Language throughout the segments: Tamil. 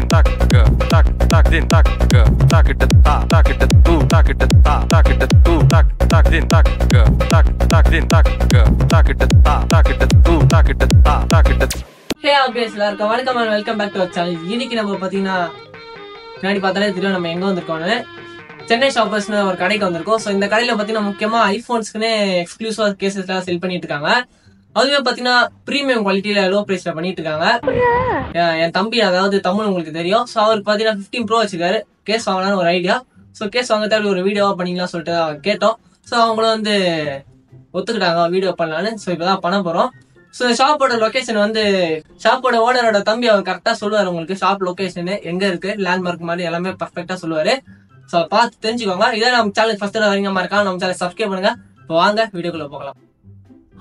din tak ga tak tak din tak ga tak it ta tak it tu tak it ta tak it tu tak din tak ga tak din tak ga tak it ta tak it tu tak it ta tak it. Hey guys, எல்லாருக்கும் வணக்கம் and welcome back to our channel. இன்னைக்கு நம்ம பாத்தீங்கன்னா முன்னாடி பார்த்தாலே தெரியும் நம்ம எங்க வந்திருக்கோம்னு சென்னை ஷாப்பர்ஸ்னு ஒரு கடைக்கு வந்திருக்கோம். ஸோ இந்த கடையில பாத்தீங்கன்னா முக்கியமா ஐபோன்ஸ்க்குன்னு எக்ஸ்க்ளூசிவா கேசஸ் எல்லாம் செல் பண்ணிட்டு இருக்காங்க. அதுவே பாத்தீங்கன்னா பிரீமியம் குவாலிட்டியில லோ பிரைஸ்ல பண்ணிட்டு இருக்காங்க. என் தம்பி, அதாவது தமிழ் உங்களுக்கு தெரியும். ஸோ அவருக்கு பாத்தீங்கன்னா 15 Pro வச்சிருக்காரு. கேஸ் வாங்கலாம்னு ஒரு ஐடியா. ஸோ கேஸ் வாங்க தேவை ஒரு வீடியோவா பண்ணிக்கலாம் சொல்லிட்டு கேட்டோம். ஸோ அவங்களும் வந்து ஒத்துக்கிட்டாங்க வீடியோ பண்ணலான்னு. ஸோ இப்பதான் பண்ண போறோம். ஸோ ஷாப்போட லொகேஷன் வந்து ஷாப்போட ஓனரோட தம்பி அவர் கரெக்டா சொல்லுவாரு. உங்களுக்கு ஷாப் லொகேஷன் எங்க இருக்கு, லேண்ட்மார்க் மாதிரி எல்லாமே பர்ஃபெக்டா சொல்லுவாரு. ஸோ பார்த்து தெரிஞ்சுக்கோங்க. இதான் நம்ம சேனல் ஃபர்ஸ்ட் வரீங்க மறக்காம நம்ம சேனல் சப்ஸ்கிரைப் பண்ணுங்க. இப்போ வாங்க வீடியோக்குள்ள போகலாம்.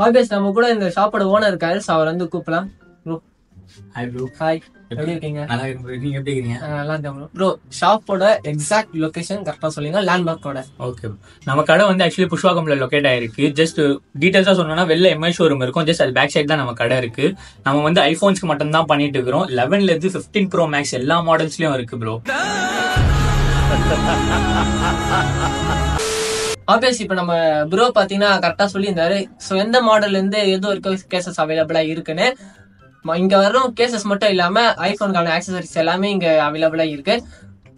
ஆல்வேஸ் நம்ம கூட இந்த ஷாப்போட ஓனர் இருக்காரு. ஸோ அவர் வந்து கூப்பிடலாம். Bro hi bro. ஹாய், எப்படி இருக்கீங்க? நல்லா இருக்கேன். நீங்க எப்படி இருக்கீங்க? நல்லா இருக்கேன் ப்ரோ. ஷாப்போட எக்ஸாக்ட் லொகேஷன் கரெக்டா சொல்லுங்க, லேண்ட்மார்க்கோட. ஓகே, நம்ம கடை வந்து ஆக்சுவலி புஷ்வாகம்ல லொகேட் ஆயிருக்கு. ஜஸ்ட் டீடைல்ஸா சொன்னோம்னா வெளில எம்ஐ ஷோரூம் இருக்கும். ஜஸ்ட் அது பேக் சைடு தான் நம்ம கடை இருக்கு. நம்ம வந்து ஐபோன்ஸ்க்கு மட்டும் தான் பண்ணிட்டு இருக்கிறோம். 11ல இருந்து 15 Pro Max எல்லா மாடல்ஸ்லயும் இருக்கு ப்ரோ. ஆப்வியஸ் இப்ப நம்ம ப்ரோ பாத்தீங்கன்னா கரெக்டா சொல்லியிருந்தாரு. ஸோ எந்த மாடல்ல இருந்து எது வரைக்கும் கேசஸ் அவைலபிளா இருக்குன்னு. இங்க வரும் கேசஸ் மட்டும் இல்லாம ஐபோனுக்கான ஆக்சசரிஸ் எல்லாமே இங்க அவைலபிளா இருக்கு.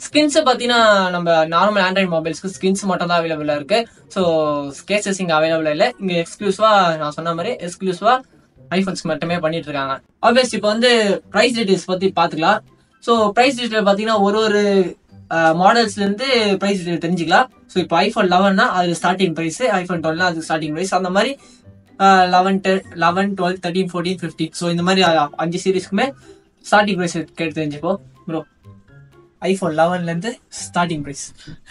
ஸ்கின்ஸ் பாத்தீங்கன்னா நம்ம நார்மல் ஆண்ட்ராய்டு மொபைல்ஸ்க்கு ஸ்கின்ஸ் மட்டும் தான் அவைலபிளா இருக்கு. ஸோ கேசஸ் இங்க அவைலபிளா இல்லை. இங்க எக்ஸ்க்ளூசிவா நான் சொன்ன மாதிரி எக்ஸ்க்ளூசிவா ஐபோன்ஸ்க்கு மட்டுமே பண்ணிட்டு இருக்காங்க. ஆப்வியஸ் இப்போ வந்து பிரைஸ் டீடைல்ஸ் பத்தி பாத்துக்கலாம். ஸோ பிரைஸ் டீடைல் பாத்தீங்கன்னா ஒரு மாடல்ஸ்ல இருந்து பிரைஸ் தெரிஞ்சுக்கலாம். ஸோ இப்போ ஐபோன் 11னா அது ஸ்டார்டிங் பிரைஸ், ஐபோன் 12னா அது ஸ்டார்டிங் பிரைஸ். அந்த மாதிரி 11, 12, 13, 14, 15 ஸோ இந்த மாதிரி 5 சீரீஸ்க்குமே ஸ்டார்டிங் பிரைஸ் கேட்டு தெரிஞ்சுப்போம் ப்ரோ. ஐபோன் 11ல இருந்து ஸ்டார்டிங் பிரைஸ்.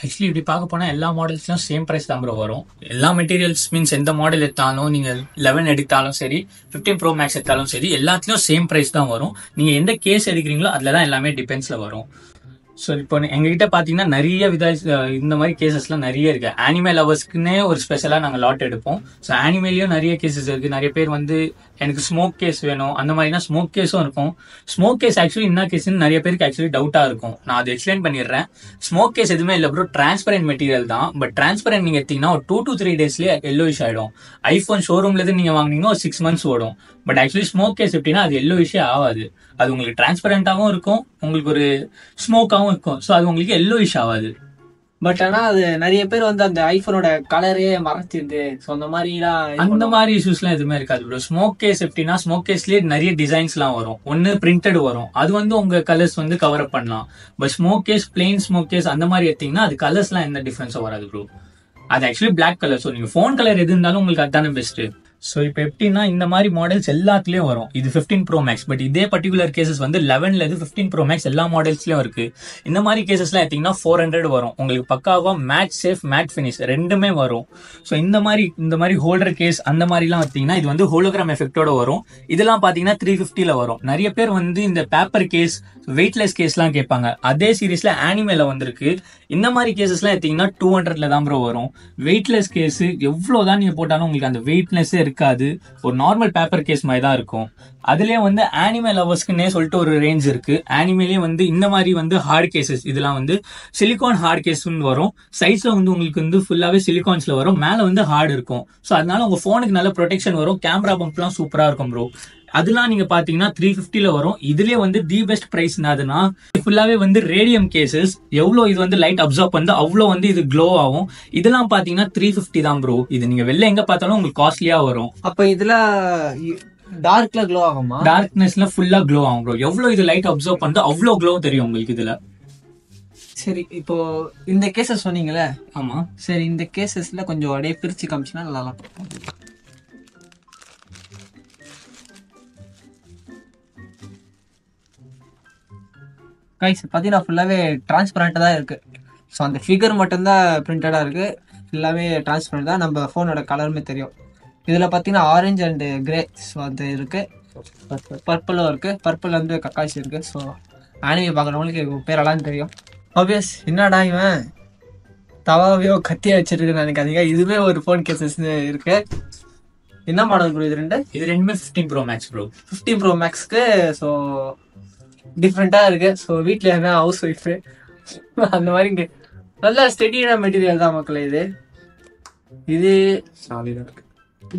ஆக்சுவலி இப்படி பார்க்க போனா எல்லா மாடல்ஸ்லயும் சேம் பிரைஸ் தான் ப்ரோ வரும். எல்லா மெட்டீரியல்ஸ் மீன்ஸ் எந்த மாடல் எடுத்தாலும், நீங்க 11 எடுத்தாலும் சரி, 15 Pro Max எடுத்தாலும் சரி, எல்லாத்துலயும் சேம் பிரைஸ் தான் வரும். நீங்க எந்த கேஸ் எடுக்கிறீங்களோ அதுல தான் எல்லாமே டிபெண்ட்ஸ்ல வரும். ஸோ இப்போ எங்ககிட்ட பார்த்தீங்கன்னா நிறைய இந்த மாதிரி கேசஸ்லாம் நிறைய இருக்கு. ஆனிமே லவர்ஸ்க்குன்னே ஒரு ஸ்பெஷலாக நாங்கள் லாட் எடுப்போம். ஸோ ஆனிமேலையும் நிறைய கேசஸ் இருக்கு. நிறைய பேர் வந்து எனக்கு ஸ்மோக் கேஸ் வேணும் அந்த மாதிரினா ஸ்மோக் கேஸும் இருக்கும். ஸ்மோக் கேஸ் ஆக்சுவலி என்ன கேஸ்ன்னு நிறைய பேருக்கு ஆக்சுவலி டவுட்டாக இருக்கும். நான் அதை எக்ஸ்பிளைன் பண்ணிடுறேன். ஸ்மோக் கேஸ் எதுவுமே இல்லை ப்ரோ, டிரான்ஸ்பரண்ட் மெட்டீரியல் தான். பட் டிரான்ஸ்பரண்ட் நீங்கள் எடுத்தீங்கன்னா ஒரு 2 to 3 டேஸ்லேயே எல்லோயிஷ் ஆகிடும். ஐஃபோன் ஷோரூம்லேருந்து நீங்கள் வாங்கினீங்கன்னா ஒரு 6 months ஓடும். பட் ஆக்சுவலி ஸ்மோக் கேஸ் எப்படின்னா அது எல்லோயிஷே ஆகாது. அது உங்களுக்கு டிரான்ஸ்பரண்டாகவும் இருக்கும், உங்களுக்கு ஒரு ஸ்மோக்காகவும் இருக்கும். ஸோ அது உங்களுக்கு எல்லோயிஷ் ஆகாது. பட் ஆனா அது நிறைய பேர் வந்து அந்த ஐபோனோட கலரே மறைச்சிருது. ஸோ அந்த மாதிரி இஷ்யூஸ்லாம் எதுவுமே இருக்காது ப்ரோ. ஸ்மோக் கேஸ் எப்படின்னா ஸ்மோக் கேஸ்லயே நிறைய டிசைன்ஸ்லாம் வரும். ஒன்னு பிரிண்டட் வரும், அது வந்து உங்க கலர்ஸ் வந்து கவர் அப் பண்ணலாம். But smoke gas, plain smoke gas அந்த மாதிரி எடுத்தீங்கன்னா அது கலர்ஸ்லாம் எந்த டிஃபரன்ஸும் வராது ப்ரோ. அது ஆக்சுவலி பிளாக் கலர். ஸோ நீங்க ஃபோன் கலர் எது இருந்தாலும் உங்களுக்கு அதுதானே பெஸ்ட். ஸோ இப்போ எப்படின்னா இந்த மாதிரி மாடல்ஸ் எல்லாத்துலயும் வரும். இது 15 Pro Max. பட் இதே பர்டிகுலர் கேசஸ் வந்து 11ல இருந்து 15 Pro Max எல்லா மாடல்ஸ்லயும் இருக்கு. இந்த மாதிரி கேசஸ்லாம் எடுத்தீங்கன்னா 400 வரும். உங்களுக்கு பக்காவா மேட் சேஃப், மேட் ஃபினிஷ் ரெண்டுமே வரும். ஸோ இந்த மாதிரி ஹோல்டர் கேஸ் அந்த மாதிரிலாம் பார்த்தீங்கன்னா இது வந்து ஹோலோகிராம் எஃபெக்டோட வரும். இதெல்லாம் பார்த்தீங்கன்னா 350ல வரும். நிறைய பேர் வந்து இந்த பேப்பர் கேஸ், வெயிட்லெஸ் கேஸ்லாம் கேட்பாங்க. அதே சீரீஸ்ல ஆனிமேல வந்திருக்கு. இந்த மாதிரி கேசஸ்லாம் எடுத்தீங்கன்னா 200ல தான் ப்ரோ வரும். வெயிட்லெஸ் கேஸ் எவ்வளவுதான் நீங்க போட்டாலும் உங்களுக்கு அந்த வெயிட்லெஸ்ஸே இருக்காது. ஒரு நார்மல் பேப்பர் கேஸ் மாதிரி தான் இருக்கும். அதுலயே வந்து ஆனிமே லவர்ஸ்க்குன்னே சொல்லிட்டு ஒரு ரேஞ்ச் இருக்கு. ஆனிமேலயே வந்து இந்த மாதிரி வந்து ஹார்ட் கேசஸ், இதெல்லாம் வந்து சிலிகான் ஹார்ட் கேஸ்ன்னு வரும். சைஸ்ல வந்து உங்களுக்கு வந்து ஃபுல்லாவே சிலிகான்ஸ்ல வரும். மேல வந்து ஹார்ட் இருக்கும். ஸோ அதனால உங்க போனுக்கு நல்ல ப்ரொடெக்ஷன் வரும். கேமரா பம்ப்லாம் சூப்பரா இருக்கும் ப்ரோ. அதெல்லாம் நீங்க பாத்தீங்கன்னா 350ல வரும். இதுலயே வந்து தி பெஸ்ட் பிரைஸ் என்னதுன்னா ஃபுல்லாவே வந்து ரேடியம் கேசஸ். எவ்வளவு இது வந்து லைட் அப்சர்வ் பண்ணி அவ்வளவு வந்து இது க்ளோ ஆகும். இதெல்லாம் பாத்தீங்கன்னா 350 தான் ப்ரோ. இது நீங்க வெளில எங்க பார்த்தாலும் உங்களுக்கு காஸ்ட்லியா வரும். அப்ப இதுல டார்க்ல க்ளோ ஆகுமா? டார்க்னஸ்ல ஃபுல்லா க்ளோ ஆகும் ப்ரோ. எவ்வளவு இது லைட் அப்சர்வ் பண்ணி அவ்வளவு க்ளோ தெரியும் உங்களுக்கு இதுல. சரி, இப்போ இந்த கேசஸ் சொன்னீங்கல்ல. ஆமா. சரி, இந்த கேசஸ்ல கொஞ்சம் அப்படியே பிரிச்சு காமிச்சுன்னா நல்லா இருக்கும். கைஸ் பார்த்தீங்கன்னா ஃபுல்லாகவே டிரான்ஸ்பரண்ட்டாக தான் இருக்குது. ஸோ அந்த ஃபிகர் மட்டும்தான் பிரிண்டடாக இருக்குது. ஃபுல்லாகவே டிரான்ஸ்பரண்ட் தான். நம்ம ஃபோனோட கலருமே தெரியும். இதில் பார்த்தீங்கன்னா ஆரஞ்சு அண்டு கிரே ஸோ அது இருக்குது. பர்பிளும் இருக்குது. பர்பிள் வந்து கக்காசி இருக்குது. ஸோ ஆனிமே பார்க்குறவங்களுக்கு பேரெல்லாம் தெரியும். ஆப்வியஸ் என்னடா இவன் தவாவையோ கத்தியா வச்சிருக்குன்னு நினைக்காதீங்க. இதுவே ஒரு ஃபோன் கேசஸ்ன்னு இருக்குது. என்ன மாடல் ப்ரோ இது ரெண்டுமே 15 Pro Max ப்ரோ. 15 Pro Maxக்கு ஸோ டிஃப்ரெண்டா இருக்கு. ஸோ வீட்டில் என்ன ஹவுஸ் ஒய்ஃபு அந்த மாதிரி இங்கே நல்லா ஸ்டெடியான மெட்டீரியல் தான் மக்களே. இது இது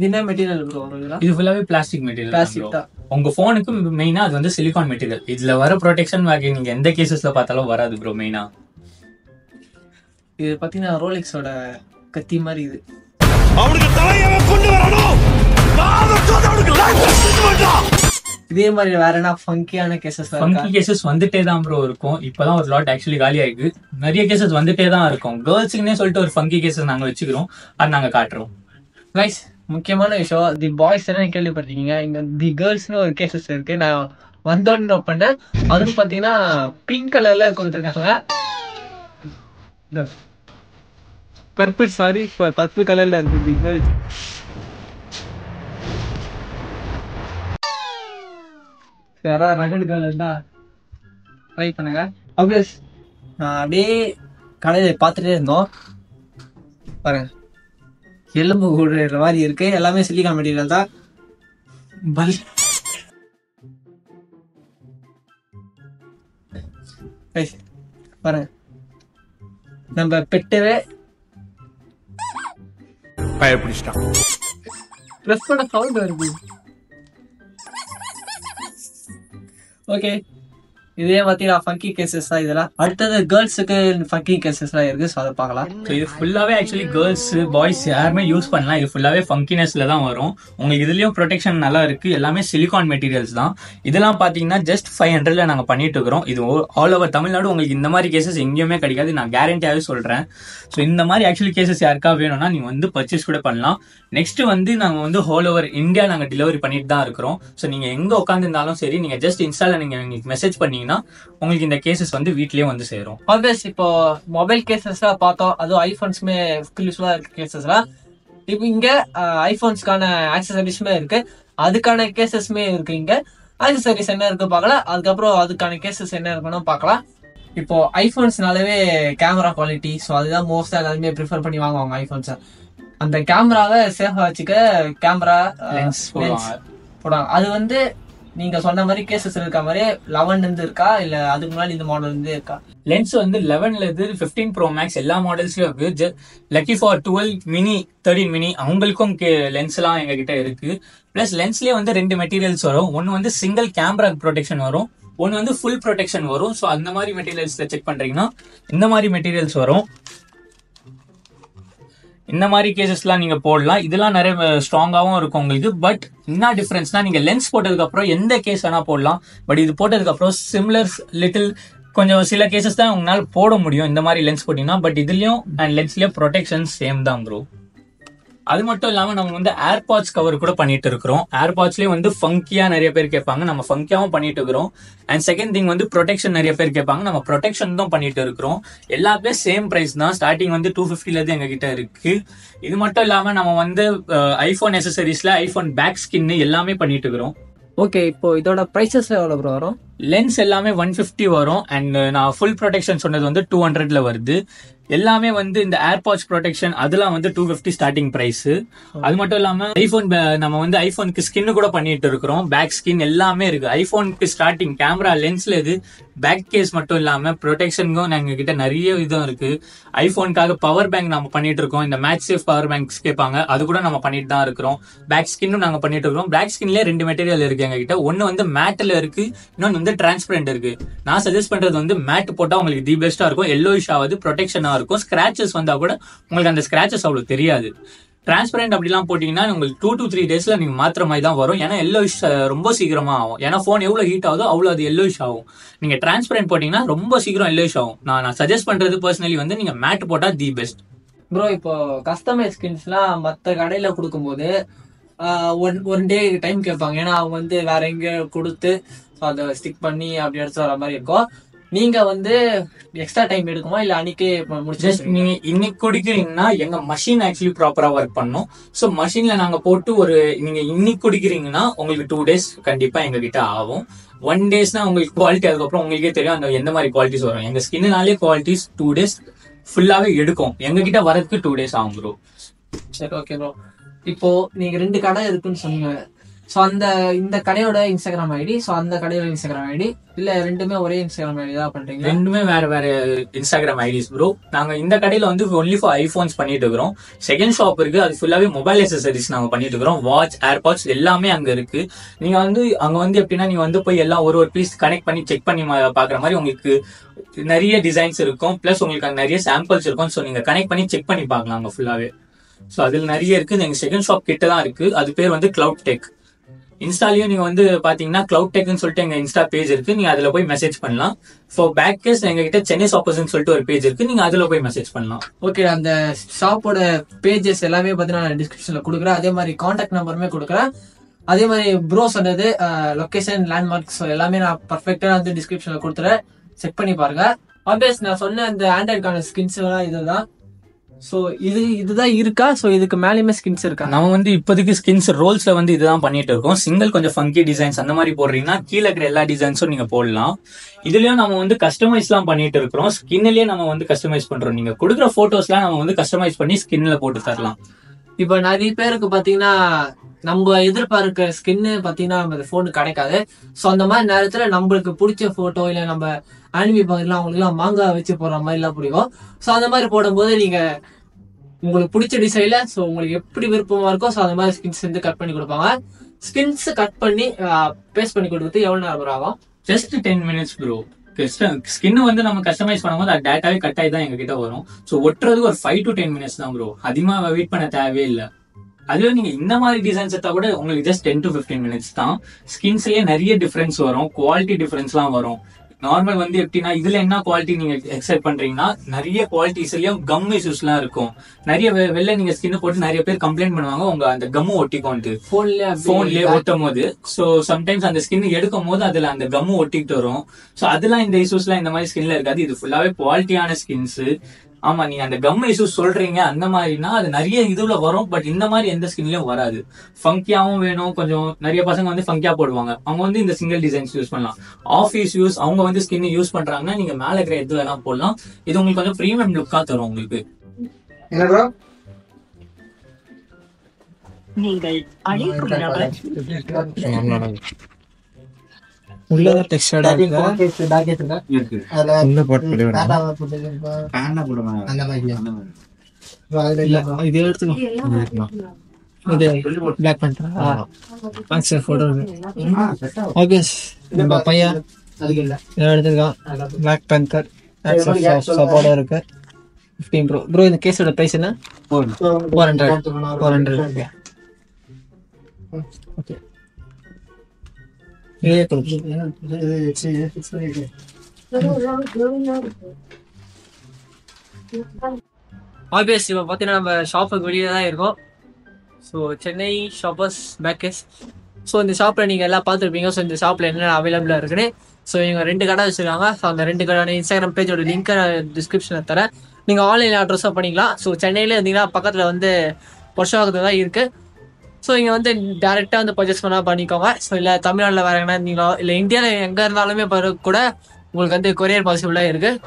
என்ன மெட்டீரியல் ப்ரோ? இது ஃபுல்லாவே பிளாஸ்டிக் மெட்டீரியல். பிளாஸ்டிக் தான். உங்க போனுக்கு மெயினா அது வந்து சிலிகான் மெட்டீரியல். இதுல வர ப்ரொடெக்ஷன் பாக்கி நீங்க எந்த கேசஸ்ல பார்த்தாலும் வராது ப்ரோ. மெயினா இது பாத்தீங்கன்னா ரோலெக்ஸோட கத்தி மாதிரி. இது இதே மாதிரி வேற என்ன ஃபங்கியான கேசஸ்? ஃபங்கி கேசஸ் வந்துட்டே தான் ப்ரோ இருக்கும். இப்பதான் ஒரு லாட் ஆக்சுவலி காலி ஆயிருக்கு. நிறைய கேசஸ் வந்துட்டே தான் இருக்கும். கேர்ள்ஸுக்குன்னே சொல்லிட்டு ஒரு ஃபங்கி கேசஸ் நாங்க வச்சுக்கிறோம், அது நாங்க காட்டுறோம். கைஸ், முக்கியமான விஷயம், தி பாய்ஸ் எல்லாம் கேள்விப்பட்டிருக்கீங்க, இங்க தி கேர்ள்ஸ்னு ஒரு கேசஸ் இருக்கு. நான் வந்தோன்னு பண்ணேன். அதுவும் பாத்தீங்கன்னா பிங்க் கலர்ல கொடுத்துருக்காங்க. பர்பிள், சாரி, பர்பிள் கலர்ல இருக்கு தி கேர்ள்ஸ். யாராவது ரகடு கலர்னா ட்ரை பண்ணுங்க. அப்ளஸ் அப்படியே கடையில் பார்த்துட்டே இருந்தோம். பாருங்க, எலும்பு கூடுற மாதிரி இருக்கு. எல்லாமே சிலிகான் மெட்டீரியல் தான். பாருங்க, நம்ம பெட்டவே பயப்பிடிச்சிட்டான். ப்ரெஸ் பண்ண சவுண்ட் வருது. ஓகே, இதே பார்த்தீங்கன்னா ஃபங்கி கேசஸ் தான் இதெல்லாம். அடுத்தது கேர்ள்ஸுக்கு ஃபங்கி கேசஸ்லாம் இருக்கு. ஸோ அதை பார்க்கலாம். ஸோ இது ஃபுல்லாவே ஆக்சுவலி கேர்ள்ஸ் பாய்ஸ் யாருமே யூஸ் பண்ணலாம். இது ஃபுல்லாவே ஃபங்கினஸ்ல தான் வரும். உங்களுக்கு இதுலயும் ப்ரொடெக்ஷன் நல்லா இருக்கு. எல்லாமே சிலிகான் மெட்டீரியல்ஸ் தான். இதெல்லாம் பாத்தீங்கன்னா ஜஸ்ட் 500ல நாங்க பண்ணிட்டு இருக்கிறோம். இது ஆல் ஓவர் தமிழ்நாடு உங்களுக்கு இந்த மாதிரி கேசஸ் எங்கேயுமே கிடைக்காது, நான் கேரண்டியாவே சொல்றேன். ஸோ இந்த மாதிரி ஆக்சுவலி கேசஸ் யாருக்கா வேணும்னா நீங்க வந்து பர்ச்சேஸ் கூட பண்ணலாம். நெக்ஸ்ட் வந்து நாங்க வந்து ஆல் ஓவர் இந்தியா நாங்க டெலிவரி பண்ணிட்டு தான் இருக்கிறோம். ஸோ நீங்க எங்க உட்காந்துருந்தாலும் சரி, நீங்க ஜஸ்ட் இன்ஸ்டால நீங்க எங்களுக்கு மெசேஜ் பண்ணீங்கன்னா உங்களுக்கு இந்த கேசஸ் வந்து வீட்லயே வந்து சேரும். ஆல்வேஸ் இப்போ மொபைல் கேசஸ்லாம் பார்த்தோம், அதுவும் ஐபோன்ஸ்மே எக்ஸ்க்ளூசிவா இருக்கு கேசஸ்லாம். இப்போ இங்க ஐபோன்ஸ்க்கான ஆக்சசரிஸ்மே இருக்கு, அதுக்கான கேசஸ்மே இருக்கு. இங்க ஆக்சசரிஸ் என்ன இருக்கு பார்க்கலாம், அதுக்கப்புறம் அதுக்கான கேசஸ் என்ன இருக்குன்னு பார்க்கலாம். இப்போ ஐபோன்ஸ்னாலவே கேமரா குவாலிட்டி, ஸோ அதுதான் மோஸ்டா எல்லாருமே ப்ரிஃபர் பண்ணி வாங்குவாங்க ஐபோன்ஸை. அந்த கேமராவை சேஃபா வச்சுக்க கேமரா லென்ஸ் போடுவாங்க. அது வந்து நீங்க சொன்ன மாதிரி கேசஸ் இருக்க மாதிரி 11 இருந்து இருக்கா, இல்ல அதுக்கு முன்னாடி இந்த மாடல் இருந்து இருக்கா? லென்ஸ் வந்து 11ல இருந்து 15 Pro Max எல்லா மாடல்ஸ்லயும் இருக்கு. லக்கி ஃபார் 12 மினி 13 மினி அவங்களுக்கும் லென்ஸ் எல்லாம் எங்க கிட்ட இருக்கு. பிளஸ் லென்ஸ்லயே வந்து 2 மெட்டீரியல்ஸ் வரும். ஒன்னு வந்து சிங்கிள் கேமரா ப்ரொடெக்ஷன் வரும், ஒன்னு வந்து ஃபுல் ப்ரொடெக்ஷன் வரும். ஸோ அந்த மாதிரி மெட்டீரியல்ஸ்ல செக் பண்றீங்கன்னா இந்த மாதிரி மெட்டீரியல்ஸ் வரும். இந்த மாதிரி கேசஸ்லாம் நீங்க போடலாம். இதெல்லாம் நிறைய ஸ்ட்ராங்காகவும் இருக்கும் உங்களுக்கு. பட் என்ன டிஃபரன்ஸ்னா, நீங்க லென்ஸ் போட்டதுக்கு அப்புறம் எந்த கேஸ் வேணா போடலாம். பட் இது போட்டதுக்கு அப்புறம் சிமிலர் லிட்டில் கொஞ்சம் சில கேசஸ் தான் உங்களால போட முடியும் இந்த மாதிரி லென்ஸ் போட்டீங்கன்னா. பட் இதுலயும் அண்ட் லென்ஸ்லயும் ப்ரொடெக்ஷன் சேம் தான் ப்ரோ. அது மட்டும் இல்லாம நம்ம வந்து ஏர்பாட்ஸ் கவர் கூட பண்ணிட்டு இருக்கிறோம். ஏர்பாட்ஸ்லயே வந்து ஃபங்கியா நிறைய பேர் கேட்பாங்க, நம்ம ஃபங்கியாவும் பண்ணிட்டு இருக்கிறோம். அண்ட் செகண்ட் திங் வந்து ப்ரொடெக்ஷன் நிறைய பேர் கேட்பாங்க, நம்ம ப்ரொடெக்ஷன் தான் பண்ணிட்டு இருக்கிறோம். எல்லாமே சேம் பிரைஸ் தான். ஸ்டார்டிங் வந்து 250ல இருந்து எங்க கிட்ட இருக்கு. இது மட்டும் இல்லாம நம்ம வந்து ஐபோன் அக்சசரிஸ்ல ஐபோன் பேக் ஸ்கின் எல்லாமே பண்ணிட்டு இருக்கிறோம். ஓகே, இப்போ இதோட பிரைசஸ் எவ்வளவு ப்ரோ வரும்? லென்ஸ் எல்லாமே 150 வரும். அண்ட் நான் ஃபுல் ப்ரொடெக்ஷன் சொன்னது வந்து 200ல வருது. எல்லாமே வந்து இந்த ஏர்பாட்ஸ் ப்ரொடெக்ஷன் அதெல்லாம் வந்து 250 ஸ்டார்டிங் பிரைஸ். அது மட்டும் இல்லாம ஐபோன் நம்ம வந்து ஐபோனுக்கு ஸ்கின் கூட பண்ணிட்டு இருக்கிறோம். பேக் ஸ்கின் எல்லாமே இருக்கு. ஐபோனுக்கு ஸ்டார்டிங் கேமரா லென்ஸ்ல இது பேக் கேஸ் மட்டும் இல்லாம ப்ரொடெக்ஷனுக்கும் எங்க கிட்ட நிறைய இதுவும் இருக்கு. ஐபோனுக்காக பவர் பேங்க் நம்ம பண்ணிட்டு இருக்கோம். இந்த மேட்ச் சேஃப் பவர் பேங்க்ஸ் கேட்பாங்க, அது கூட நம்ம பண்ணிட்டு தான் இருக்கிறோம். பேக் ஸ்கின்னும் நாங்க பண்ணிட்டு இருக்கிறோம். பேக் ஸ்கின்லயே 2 மெட்டீரியல் இருக்கு எங்க கிட்ட. ஒன்னு வந்து மேட்ல இருக்கு, இன்னொன்னு வந்து டிரான்ஸ்பரண்ட் இருக்கு. நான் சஜஸ்ட் பண்றது வந்து மேட் போட்டா உங்களுக்கு தி பெஸ்டா இருக்கும். எல்லோயிஷ் ஆகுது, ப்ரொடெக்ஷனா இருக்கும். ஸ்கிராச்சஸ் வந்தா கூட உங்களுக்கு அந்த ஸ்கிராச்சஸ் அவ்வளவு தெரியாது. டிரான்ஸ்பரண்ட் அப்படிலாம் போட்டீங்கன்னா உங்களுக்கு 2 to 3 டேஸ்ல நீங்க மாத்திர மாதிரி தான் வரும். ஏன்னா எல்லோயிஷ் ரொம்ப சீக்கிரமா ஆகும். ஏன்னா போன் எவ்வளவு ஹீட் ஆகுதோ அவ்வளவு அது எல்லோயிஷ் ஆகும். நீங்க டிரான்ஸ்பரண்ட் போட்டீங்கன்னா ரொம்ப சீக்கிரம் எல்லோயிஷ் ஆகும். நான் சஜஸ்ட் பண்றது பர்சனலி வந்து நீங்க மேட் போட்டா தி பெஸ்ட் ப்ரோ. இப்போ கஸ்டமைஸ் ஸ்கின்ஸ்லாம் மற்ற கடையில கொடுக்கும்போது ஒன் டே டைம் கேட்பாங்க. ஏன்னா அவங்க வந்து வேற எங்க கொடுத்து அதை ஸ்டிக் பண்ணி அப்படி எடுத்து வர மாதிரி இருக்கும். நீங்க வந்து எக்ஸ்ட்ரா டைம் எடுக்குமா, இல்ல அன்னைக்கே முடிச்சு? நீங்க இன்னைக்கு குடிக்கிறீங்கன்னா எங்க மஷின் ஆக்சுவலி ப்ராப்பரா ஒர்க் பண்ணும். சோ மஷின்ல நாங்க போட்டு நீங்க இன்னைக்கு குடிக்கிறீங்கன்னா உங்களுக்கு 2 days கண்டிப்பா எங்க கிட்ட ஆகும். 1 daysனா உங்களுக்கு குவாலிட்டி அதுக்கப்புறம் உங்களுக்கே தெரியும் அந்த எந்த மாதிரி குவாலிட்டிஸ் வரும். எங்க ஸ்கின்னாலே குவாலிட்டிஸ் 2 days ஃபுல்லாவே எடுக்கும். எங்க கிட்ட வரதுக்கு 2 days ஆகும் ப்ரோ. சரி, ஓகே ப்ரோ. இப்போ நீங்க 2 கடை இருக்குன்னு சொன்னீங்க. ஸோ இந்த கடையோட இன்ஸ்டாகிராம் ஐடி, ஸோ அந்த கடையோட இன்ஸ்டாகிராம் ஐடி, இல்ல ரெண்டுமே ஒரே இன்ஸ்டாகிராம் ஐடி தான் பண்றீங்க? ரெண்டுமே வேற வேற இன்ஸ்டாகிராம் ஐடிஸ் ப்ரோ. நாங்க இந்த கடையில வந்து ஒன்லி ஃபார் ஐபோன்ஸ் பண்ணிட்டு இருக்கிறோம். செகண்ட் ஷாப் இருக்கு, அது ஃபுல்லாவே மொபைல் அக்சசரிஸ் நாங்க பண்ணிட்டு இருக்கிறோம். வாட்ச், ஏர்பாட்ஸ் எல்லாமே அங்க இருக்கு. நீங்க வந்து அங்க வந்து எப்படின்னா நீங்க வந்து போய் எல்லாம் ஒரு பீஸ் கனெக்ட் பண்ணி செக் பண்ணி பாக்குற மாதிரி உங்களுக்கு நிறைய டிசைன்ஸ் இருக்கும். பிளஸ் உங்களுக்கு அங்க நிறைய சாம்பிள்ஸ் இருக்கும். ஸோ நீங்க கனெக்ட் பண்ணி செக் பண்ணி பார்க்கலாம் அங்க ஃபுல்லாவே. ஸோ அதுல நிறைய இருக்கு. எங்க செகண்ட் ஷாப் கிட்ட தான் இருக்கு. அது பேர் வந்து கிளவுட் டெக். இன்ஸ்டாலையும் நீங்க வந்து பாத்தீங்கன்னா கிளவுட் டெக்னு சொல்லிட்டு எங்க இன்ஸ்டா பேஜ் இருக்கு, நீங்க அதுல போய் மெசேஜ் பண்ணலாம். ஃபார் பேக் கேஸ் எங்க கிட்ட சென்னை ஷாப்பர்ஸ்னு சொல்லிட்டு ஒரு பேஜ் இருக்கு, நீங்க அதுல போய் மெசேஜ் பண்ணலாம். ஓகே, அந்த ஷாப்போட பேஜஸ் எல்லாமே பாத்தீங்கன்னா நான் டிஸ்கிரிப்ஷன்ல கொடுக்குறேன். அதே மாதிரி கான்டாக்ட் நம்பருமே கொடுக்குறேன். அதே மாதிரி ப்ரோ சொன்னது லொகேஷன், லேண்ட்மார்க்ஸ் எல்லாமே நான் பர்ஃபெக்டா வந்து டிஸ்கிரிப்ஷன்ல கொடுத்துறேன். செக் பண்ணி பாருங்க. ஆப்வியஸ் நான் சொன்ன அந்த ஆண்ட்ராய்டுக்கான ஸ்கின்ஸ் எல்லாம் இதுதான். ஸோ இதுதான் இருக்கா? ஸோ இதுக்கு மேலேயுமே ஸ்கின்ஸ் இருக்கா? நம்ம வந்து இப்போதைக்கு ஸ்கின்ஸ் ரோல்ஸ்ல வந்து இதுதான் பண்ணிட்டு இருக்கோம். சிங்கிள் கொஞ்சம் ஃபங்கி டிசைன்ஸ் அந்த மாதிரி போடுறீங்கன்னா கீழே இருக்கிற எல்லா டிசைன்ஸும் நீங்க போடலாம். இதுலயும் நம்ம வந்து கஸ்டமைஸ்லாம் பண்ணிட்டு இருக்கிறோம். ஸ்கின்லயே நம்ம வந்து கஸ்டமைஸ் பண்றோம். நீங்க கொடுக்குற போட்டோஸ்லாம் நம்ம வந்து கஸ்டமைஸ் பண்ணி ஸ்கின்ல போட்டு தரலாம். இப்போ நிறைய பேருக்கு பாத்தீங்கன்னா நம்ம எதிர்பார்க்கிற ஸ்கின்னு பாத்தீங்கன்னா நம்ம போனுக்கு கிடைக்காது. ஸோ அந்த மாதிரி நேரத்துல நம்மளுக்கு பிடிச்ச போட்டோ இல்ல நம்ம அனிமி பாக்கலாம் அவங்களுக்கு எல்லாம் மாங்காய் வச்சு போடுற மாதிரி எல்லாம் பிடிக்கும். ஸோ அந்த மாதிரி போடும்போது நீங்க உங்களுக்கு பிடிச்ச டிசைன்ல ஸோ உங்களுக்கு எப்படி விருப்பமா இருக்கோ ஸோ அந்த மாதிரி ஸ்கின்ஸ் வந்து கட் பண்ணி கொடுப்பாங்க. ஸ்கின்ஸ் கட் பண்ணி பேஸ்ட் பண்ணி கொடுக்குறது எவ்வளவு நேரம் ஆகும்? Just 10 minutes bro. ஸ்கின் வந்து நம்ம கஸ்டமைஸ் பண்ணும்போது அது டேட்டாவே கட் ஆகி தான் எங்க கிட்ட வரும். ஸோ ஒட்டுறதுக்கு ஒரு 5 to 10 minutes தான் ப்ரோ. அதிகமா வெயிட் பண்ண தேவையே இல்லை. அதுவே நீங்க இந்த மாதிரி டிசைன்ஸ் எடுத்தா கூட உங்களுக்கு ஜஸ்ட் 10 to 15 minutes தான். ஸ்கின்ஸ்லயே நிறைய டிஃபரன்ஸ் வரும், குவாலிட்டி டிஃபரன்ஸ்லாம் வரும். நார்மல் வந்து எப்படின்னா இதுல என்ன குவாலிட்டி நீங்க எக்ஸ்பெக்ட் பண்றீங்கன்னா நிறைய குவாலிட்டிஸ்லயும் கம் இஷ்யூஸ்லாம் இருக்கும். நிறைய வெளில நீங்க ஸ்கின் போட்டு நிறைய பேர் கம்ப்ளைண்ட் பண்ணுவாங்க உங்க அந்த கம்மு ஒட்டிக்கோன்ட்டு போன்லயே ஒட்டும் போது. ஸோ சம்டைம்ஸ் அந்த ஸ்கின் எடுக்கும் போது அதுல அந்த கம்மு ஒட்டிக்கிட்டு வரும். ஸோ அதெல்லாம் இந்த இஷ்யூஸ்லாம் இந்த மாதிரி ஸ்கின்ல இருக்காது. இது ஃபுல்லாவே குவாலிட்டியான ஸ்கின்ஸ். ஆமா, நீங்க அந்த கம் இஷ்யூஸ் சொல்றீங்க அந்த மாதிரினா அது நிறைய இதுல வரும். பட் இந்த மாதிரி எந்த ஸ்கின்லயும் வராது. ஃபங்கியாவும் வேணும், கொஞ்சம் நிறைய பசங்க வந்து ஃபங்கியா போடுவாங்க. அவங்க வந்து இந்த சிங்கிள் டிசைன்ஸ் யூஸ் பண்ணலாம். ஆஃபீஸ் யூஸ் அவங்க வந்து ஸ்கின் யூஸ் பண்றாங்கன்னா நீங்க மேல இருக்கிற எது வேணா போடலாம். இது உங்களுக்கு கொஞ்சம் ப்ரீமியம் லுக்கா தரும் உங்களுக்கு. உள்ளத டெக்ஸ்டர்டா இருக்கு. அதுல உள்ள போட்டு அந்த மாதிரி இது எடுத்துக்கோ. இது பிளாக் பண்றா பாக்ஸ் போட்டோ ஓகே. நம்ம பையன் அதுக்கு இல்ல எடுத்துக்கலாம். பிளாக் பேந்தர் சப்போர்ட் இருக்கு 15 ப்ரோ. ப்ரோ இந்த கேஸோட பிரைஸ் என்ன? 400 ஓகே. ஆப்வியஸ் இப்போ பார்த்தீங்கன்னா நம்ம ஷாப்புக்கு வெளியே தான் இருக்கோம். So Chennai shoppers bakers. So இந்த ஷாப்பில் நீங்கள் எல்லாம் பார்த்துருப்பீங்க. ஸோ இந்த ஷாப்பில் என்னென்ன அவைலபிளாக இருக்குன்னு. ஸோ இவங்க 2 கடை வச்சுருக்காங்க. ஸோ அந்த 2 கடையான இன்ஸ்டாகிராம் பேஜோட லிங்க்கை நான் டிஸ்கிரிப்ஷனில் தரேன். நீங்கள் ஆன்லைன் ஆர்டர்ஸாக பண்ணிக்கலாம். ஸோ சென்னையில் இருந்தீங்கன்னா பக்கத்தில் வந்து பொருஷாகத்தில் தான் இருக்குது. ஸோ இங்கே வந்து டேரெக்டாக வந்து பர்ச்சேஸ் பண்ணால் பண்ணிக்கோங்க. ஸோ இல்லை தமிழ்நாட்டில் வேறு எங்கன்னா இருந்தீங்களோ இல்லை இந்தியாவில் எங்கே இருந்தாலுமே கூட உங்களுக்கு வந்து கொரியர் பாசிபிளாக இருக்குது.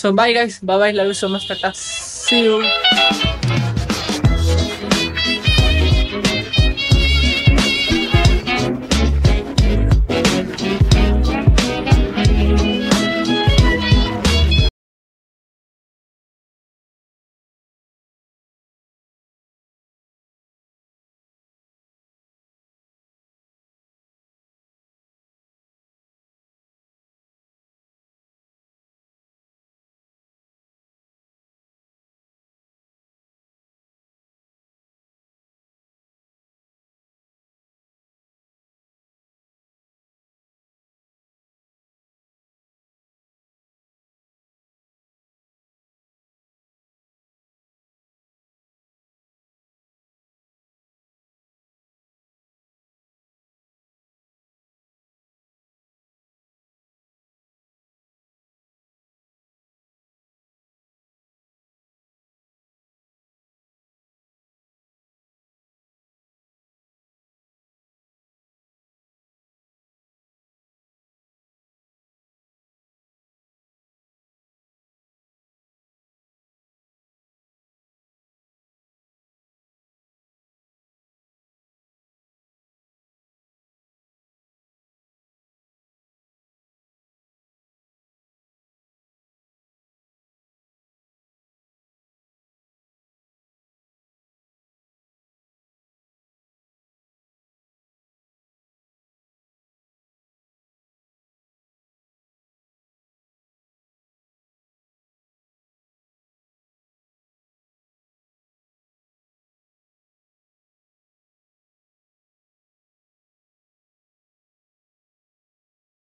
So bye guys, bye love you so much. Tata, see you.